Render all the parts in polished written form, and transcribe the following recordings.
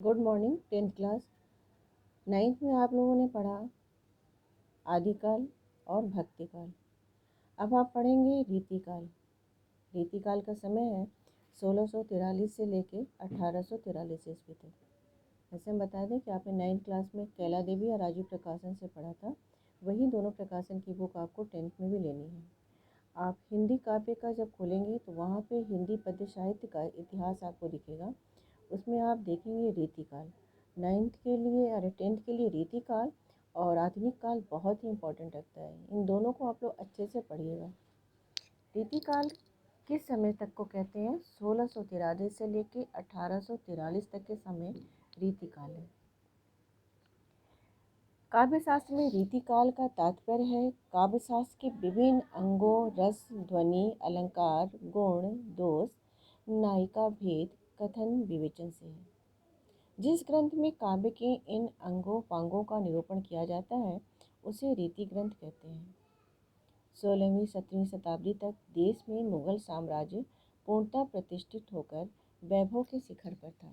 Good morning 10th class. 9th में आप लोगों ने पढ़ा आदिकाल और भक्तिकाल। अब आप पढ़ेंगे रीतिकाल। रीतिकाल का समय है 1643 से लेके 1843 ईस्वी तक। वैसे हम बता दें कि आपने 9th क्लास में कैला देवी और राजू प्रकाशन से पढ़ा था, वही दोनों प्रकाशन की बुक आपको 10th में भी लेनी है। आप हिंदी काव्य का जब खोलेंगे तो वहाँ पे हिंदी पद्य साहित्य का इतिहास आपको दिखेगा। उसमें आप देखेंगे रीतिकाल। 9th के लिए अरे 10th के लिए रीतिकाल और आधुनिक काल बहुत ही इम्पोर्टेंट लगता है। इन दोनों को आप लोग अच्छे से पढ़िएगा। रीतिकाल किस समय तक को कहते हैं? 1643 से लेके 1843 तक के समय रीतिकाल है। काव्यशास्त्र में रीतिकाल का तात्पर्य है काव्यशास्त्र के विभिन्न अंगों, रस, ध्वनि, अलंकार, गुण, दोष, नायिका भेद, कथन, विवेचन से है। जिस ग्रंथ में काव्य के इन अंगों पांगों का निरूपण किया जाता है उसे रीति ग्रंथ कहते हैं। 16वीं-17वीं शताब्दी तक देश में मुगल साम्राज्य पूर्णतः प्रतिष्ठित होकर वैभव के शिखर पर था।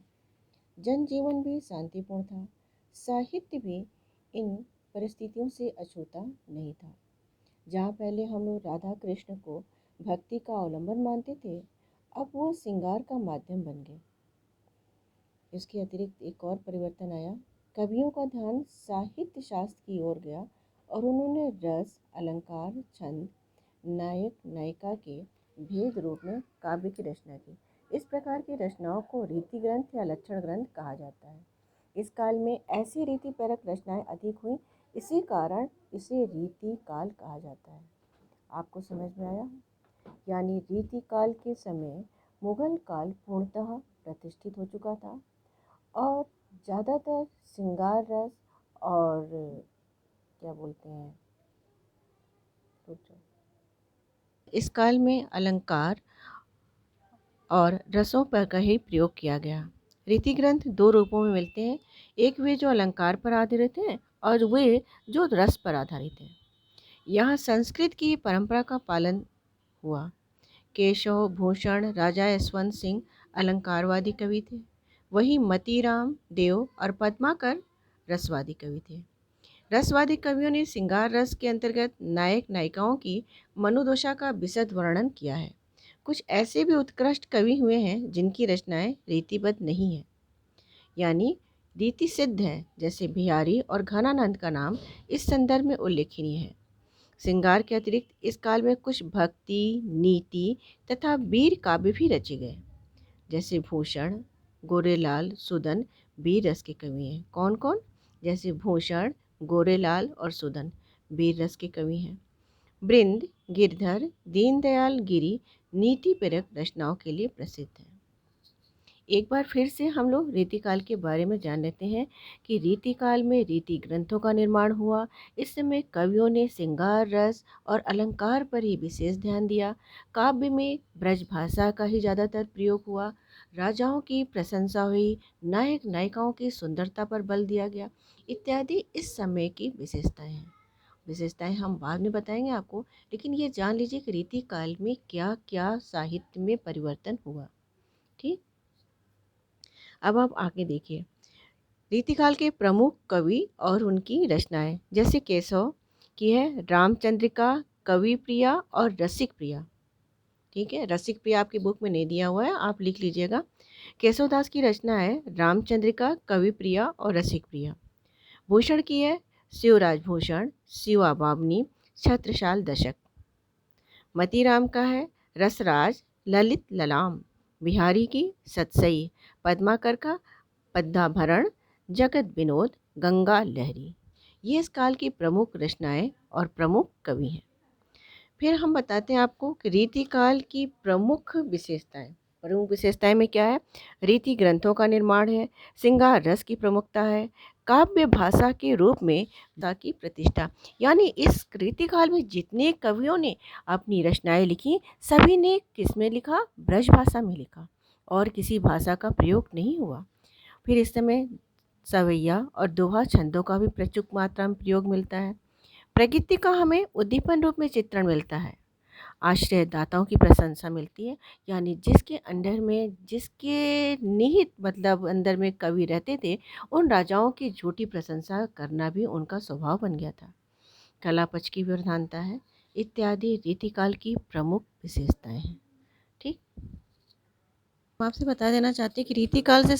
जनजीवन भी शांतिपूर्ण था। साहित्य भी इन परिस्थितियों से अछूता नहीं था। जहाँ पहले हम लोग राधा कृष्ण को भक्ति का अवलंबन मानते थे, अब वो श्रृंगार का माध्यम बन गए। इसके अतिरिक्त एक और परिवर्तन आया। कवियों का ध्यान साहित्य शास्त्र की ओर गया और उन्होंने रस, अलंकार, छंद, नायक नायिका के भेद रूप में काव्य की रचना की। इस प्रकार की रचनाओं को रीति ग्रंथ या लक्षण ग्रंथ कहा जाता है। इस काल में ऐसी रीति परक रचनाएं अधिक हुई, इसी कारण इसे रीति काल कहा जाता है। आपको समझ में आया? यानी रीति काल के समय मुगल काल पूर्णतः प्रतिष्ठित हो चुका था और ज़्यादातर श्रृंगार रस और क्या बोलते हैं, इस काल में अलंकार और रसों पर का ही प्रयोग किया गया। रीति ग्रंथ दो रूपों में मिलते हैं, एक वे जो अलंकार पर आधारित हैं और वे जो रस पर आधारित हैं। यहाँ संस्कृत की परंपरा का पालन हुआ। केशव भूषण राजा यशवंत सिंह अलंकारवादी कवि थे, वहीं मतीराम देव और पद्माकर रसवादी कवि थे। रसवादी कवियों ने श्रृंगार रस के अंतर्गत नायक नायिकाओं की मनोदशा का विशद वर्णन किया है। कुछ ऐसे भी उत्कृष्ट कवि हुए हैं जिनकी रचनाएं रीतिबद्ध नहीं है, यानी रीति सिद्ध है, जैसे बिहारी और घनानंद का नाम इस संदर्भ में उल्लेखनीय है। श्रृंगार के अतिरिक्त इस काल में कुछ भक्ति, नीति तथा वीर काव्य भी रचे गए, जैसे भूषण, गोरेलाल, सुदन वीर रस के कवि हैं। कौन कौन? जैसे भूषण, गोरेलाल और सुदन वीर रस के कवि हैं। बृंद, गिरधर, दीनदयाल गिरी नीति परक रचनाओं के लिए प्रसिद्ध हैं। एक बार फिर से हम लोग रीतिकाल के बारे में जान लेते हैं कि रीतिकाल में रीति ग्रंथों का निर्माण हुआ। इस समय कवियों ने श्रृंगार रस और अलंकार पर ही विशेष ध्यान दिया। काव्य में ब्रज भाषा का ही ज़्यादातर प्रयोग हुआ। राजाओं की प्रशंसा हुई, नायक नायिकाओं की सुंदरता पर बल दिया गया, इत्यादि इस समय की विशेषताएं हैं। विशेषताएं हम बाद में बताएंगे आपको, लेकिन ये जान लीजिए कि रीतिकाल में क्या क्या साहित्य में परिवर्तन हुआ। ठीक, अब आप आगे देखिए रीतिकाल के प्रमुख कवि और उनकी रचनाएं। जैसे केशव की है रामचंद्रिका, कवि प्रिया और रसिक प्रिया। ठीक है, रसिक प्रिया आपकी बुक में नहीं दिया हुआ है, आप लिख लीजिएगा। केशवदास की रचना है रामचंद्रिका, कवि प्रिया और रसिक प्रिया। भूषण की है शिवराज भूषण, शिवा बावनी, छत्रसाल दशक। मतीराम का है रसराज, ललित ललाम। बिहारी की सतसई। पद्माकर का पद्माभरण, जगत विनोद, गंगा लहरी। ये इस काल की प्रमुख रचनाएं और प्रमुख कवि हैं। फिर हम बताते हैं आपको कि रीतिकाल की प्रमुख विशेषताएं। प्रमुख विशेषताएं में क्या है? रीति ग्रंथों का निर्माण है, श्रृंगार रस की प्रमुखता है, काव्य भाषा के रूप में की प्रतिष्ठा। यानी इस रीतिकाल में जितने कवियों ने अपनी रचनाएं लिखी, सभी ने किस में लिखा? ब्रज भाषा में लिखा और किसी भाषा का प्रयोग नहीं हुआ। फिर इस समय सवैया और दोहा छंदों का भी प्रचुर मात्रा में प्रयोग मिलता है। प्रकृति का हमें उद्दीपन रूप में चित्रण मिलता है। आश्रयदाताओं की प्रशंसा मिलती है, यानी जिसके निहित मतलब अंदर में कवि रहते थे, उन राजाओं की झूठी प्रशंसा करना भी उनका स्वभाव बन गया था। कला पक्ष की भी प्रधानता है इत्यादि रीतिकाल की प्रमुख विशेषताएं हैं। ठीक, हम आपसे बता देना चाहते हैं कि रीतिकाल से